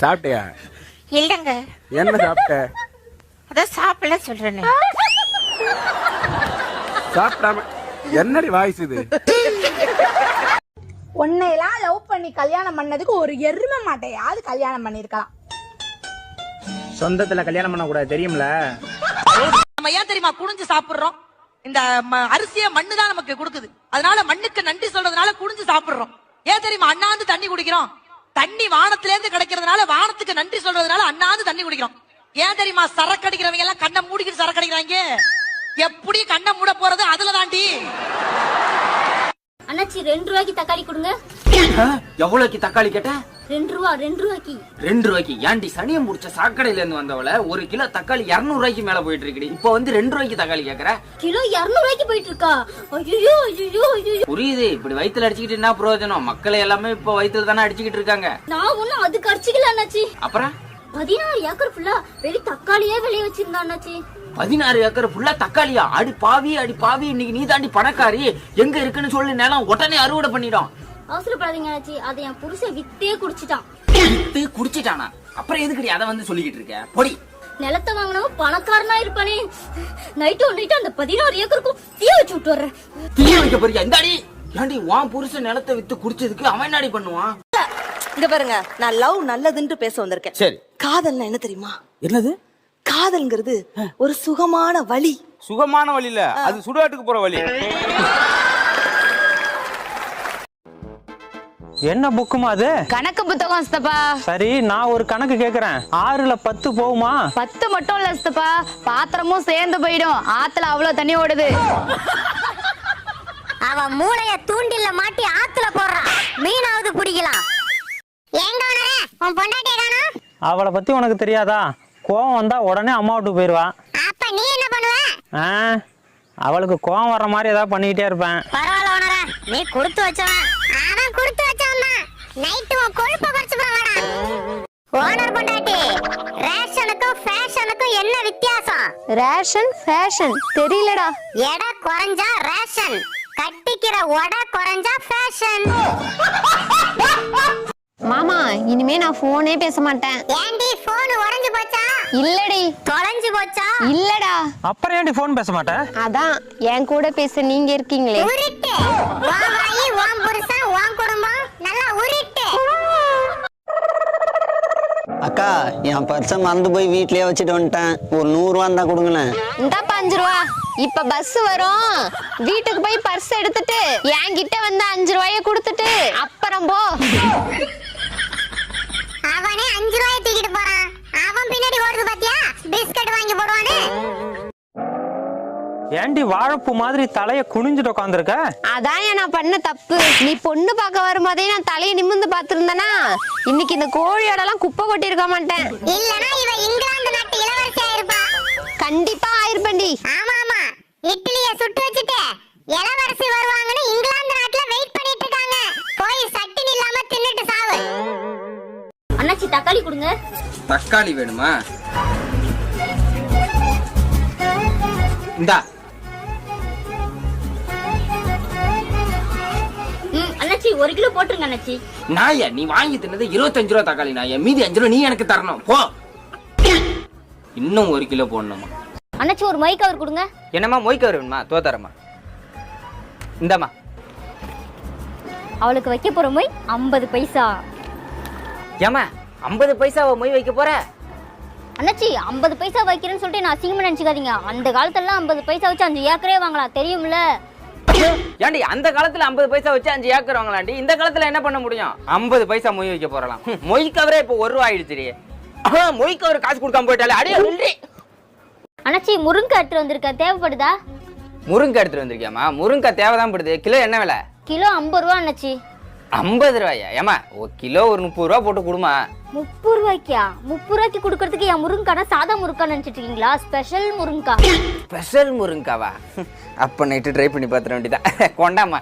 சாப்பிட்டியா? இல்லங்க. என்ன சாப்பிட்ட? அதான் சாப்பிடல சொல்றேனே. சாப்பிடாம என்னடி வாய்ஸ் இது? உன்னையெல்லாம் லவ் பண்ணி கல்யாணம் பண்ணதுக்கு ஒரு எருமை மாட்டையாவது கல்யாணம் பண்ணிருக்கலாம். சொந்தத்துல கல்யாணம் பண்ண கூடாது தெரியும்ல. நம்ம ஏன் தெரியுமா குனிஞ்சு சாப்பிடுறோம்? இந்த அரிசியை மண்ணு தான் நமக்கு கொடுக்குது. அதனால மண்ணுக்கு நன்றி சொல்றதுனால குனிஞ்சு சாப்பிடுறோம். ஏன் தெரியுமா அண்ணாந்து தண்ணி குடிக்கிறோம்? தண்ணி வானத்துல இருந்து கிடைக்கிறதுனால வானத்துக்கு நன்றி சொல்றதுனால அண்ணாந்து தண்ணி குடிக்கிறோம். ஏன் தெரியுமா சரக்கு அடிக்கிறவங்க எல்லாம் கண்ணை மூடிக்கிட்டு சரக்கு அடிக்கிறாங்க? எப்படி கண்ணை மூட போறது அதுல தாண்டி. அண்ணாச்சி 2 ரூபாய்க்கு தக்காளி கொடுங்க. எவ்வளவுக்கு தக்காளி கேட்ட? 2 ரூபாய்க்கு. 2 ரூபாய்க்கு? ஏன்டி சனியம் முடிச்ச சாக்கடையில இருந்து வந்தவள ஒரு கிலோ தக்காளி 200 ரூபாய்க்கு மேல போயிட்டு இருக்கு. இப்ப வந்து 2 ரூபாய்க்கு தக்காளி கேக்குற? கிலோ 200 ரூபாய்க்கு போயிட்டு இருக்கா? ஐயோ ஐயோ ஐயோ. புரியுது. இப்படி வயித்துல அடிச்சுக்கிட்டு என்ன பிரயோஜனம்? மக்களை எல்லாமே இப்ப வயித்துல தானே அடிச்சுக்கிட்டு இருக்காங்க. நான் ஒண்ணும் அதுக்கு அடிச்சுக்கல அண்ணாச்சி. அப்புறம் 16 ஏக்கர் ஃபுல்லா வெறும் தக்காளியே விளைய வச்சிருந்தா அண்ணாச்சி. 16 ஏக்கர் ஃபுல்லா தக்காளியா? அடி பாவி அடி பாவி, இன்னைக்கு நீ தாண்டி பணக்காரி. எங்க இருக்குன்னு சொல்லி நிலம் உடனே அறுவடை பண்ணிடும். அவசரப்படாதீங்க அண்ணாச்சி, அதை என் புருஷன் வித்தே குடிச்சிட்டான். வித்து குடிச்சிட்டானா? அப்புறம் எதுக்கடி அதை வந்து சொல்லிக்கிட்டு இருக்க? பொடி. நிலத்தை வாங்கினவன் பணக்காரனா இருப்பானே. நைட்டு அந்த 16 ஏக்கருக்கும் தீ வச்சு விட்டு வர்றேன். தீ வைக்க போறியா? இந்தாடி ஏன்டி உன் புருஷன் நிலத்தை வித்து குடிச்சதுக்கு அவன் என்னடி பண்ணுவான்? இங்க பாருங்க, நான் லவ் நல்லதுன்னு பேச வந்திருக்கேன். சரி. காதல்னா என்ன தெரியுமா? என்னது? காதல்ங்கிறது ஒரு சுகமான வழி. சுகமான வழி இல்ல, அது சுடுகாட்டுக்கு போற வழி. என்ன புக்குமா அது? கணக்கு புத்தகம் சித்தப்பா. சரி, நான் ஒரு கணக்கு கேக்குறேன். 6ல 10 போகுமா? 10 மட்டும் இல்ல சித்தப்பா, பாத்திரமும் சேர்ந்து போயிடும். ஆத்துல அவ்வளவு தண்ணி ஓடுது. அவன் மூளைய தூண்டில்ல மாட்டி ஆத்துல போடுறான். மீனாவது பிடிக்கலாம். எங்க உன் பொண்டாட்டிய காணோம்? அவளை பத்தி உனக்கு தெரியாதா? கோவம் வந்தா உடனே அம்மா வீட்டுக்கு போயிருவா. அப்ப நீ என்ன பண்ணுவ? அவளுக்கு கோவம் வர்ற மாதிரி ஏதாவது பண்ணிக்கிட்டே இருப்பேன். பரவாயில்ல ஓனர, நீ கொடுத்து வச்சவன். அவன் கொடுத்து வச்சவன் தான். நைட்டு உன் கொழுப்ப குறைச்சு போவாடா. ஓனர் பொண்டாட்டி, ரேஷனுக்கும் ஃபேஷனுக்கும் என்ன வித்தியாசம்? ரேஷன் ஃபேஷன் தெரியலடா. எடை குறைஞ்சா ரேஷன், கட்டிக்கிற ஒடை குறைஞ்சா ஃபேஷன். மாமா, இனிமே நான் போனே பேச மாட்டேன். ஏண்டி போன் உடைஞ்சு போச்சா? இல்லடி. தொலைஞ்சு போச்சா? இல்லடா. அப்புறம் ஏன்டி போன் பேச மாட்டேன்? அதான் என் கூட பேச நீங்க இருக்கீங்களே. உருட்டு. வா வாயி, வாம் புருஷன், வாம் குடும்பம் நல்லா உருட்டு. அக்கா, என் பர்ஸ மறந்து போய் வீட்லயே வச்சுட்டு வந்துட்டேன். ஒரு 100 ரூபா இருந்தா கொடுங்களேன். இந்தாப்பா 5 ரூபா. இப்ப பஸ் வரும், வீட்டுக்கு போய் பர்ஸ் எடுத்துட்டு என்கிட்ட வந்து 5 ரூபாய கொடுத்துட்டு அப்புறம் போ. அவனே 5 ரூபாய் தூக்கிட்டு போறான். அவன் பின்னாடி ஓடுது பாத்தியா? பிஸ்கட் வாங்கி போடுவானே. ஏன்டி வாழைப்பூ மாதிரி தலைய குனிஞ்சிட்டு உட்காந்துருக்க? அதான் நான் பண்ண தப்பு. நீ பொண்ணு பார்க்க வரும்போதே நான் தலையை நிமிர்ந்து பாத்துருந்தேனா இன்னைக்கு இந்த கோழியோட எல்லாம் குப்பை கொட்டி இருக்க மாட்டேன். இல்லனா இவ இங்கிலாந்து நாட்டு இளவரசியா இருப்பா. கண்டிப்பா ஆயிருப்பேன்டி. ஆமா ஆமா, இட்லியை சுட்டு வச்சுட்டு இளவரசி வருவாங்கன்னு இங்கிலாந்து நாட்டுல வெயிட் பண்ணிட்டு இருக்காங்க. போய் சட்டினி இல்லாம தின்னுட்டு சாவு. அண்ணாச்சி தக்காளி கொடுங்க. தக்காளி வேணுமா? இந்தா. அண்ணாச்சி 1 கிலோ போட்டுருங்க அண்ணாச்சி. நாயா, நீ வாங்கி தின்னது 25 ரூபா தக்காளி நாயா. மீதி 5 ரூபா நீ எனக்கு தரணும். போ. இன்னும் 1 கிலோ போடணுமா? அண்ணாச்சி ஒரு மை கவர் கொடுங்க. என்னம்மா மொய் கவர் வேணுமா? தோத்தரமா. இந்தாம்மா. அவளுக்கு வைக்க போற மொய் 50 பைசா. ஏமா 50 பைசாவை மொய் வைக்க போற? அண்ணாச்சி 50 பைசா வைக்கிறேன்னு சொல்லிட்டு நான் அசிங்கமா நினைச்சுக்காதீங்க. அந்த காலத்துல 50 பைசா வச்சு 5 ஏக்கரே வாங்கலாம், தெரியும்ல? ஏண்டி அந்த காலத்துல 50 பைசா வச்சு 5 ஏக்கர் வாங்கலாண்டி. இந்த காலத்துல என்ன பண்ண முடியும்? 50 பைசா மொய் வைக்க போறலாம். மொய் கவரே இப்போ 1 ரூபா ஆயிடுச்சு. மொய் கவர் காசு கொடுக்காம போயிட்டாலே. அடியே நில்றி. அண்ணாச்சி முருங்கை எடுத்து வந்திருக்கேன், தேவைப்படுதா? முருங்கை எடுத்துட்டு வந்திருக்கியாமா? முருங்கை தேவைதான் படுது. கிலோ என்ன விலை? கிலோ 50 ரூபா அண்ணாச்சி. 50 ரூபாயா? ஏமா ஒரு கிலோ ஒரு 30 ரூபா போட்டு கொடுமா. 30 ரூபாய்க்கா? 30 ரூபாய்க்கு கொடுக்கறதுக்கு என் முருங்கானா சாதா முருங்கா நினைச்சிட்டு இருக்கீங்களா? ஸ்பெஷல் முருங்கா. ஸ்பெஷல் முருங்காவா? அப்ப நைட்டு ட்ரை பண்ணி பாத்துற வேண்டியதான். கொண்டாமா.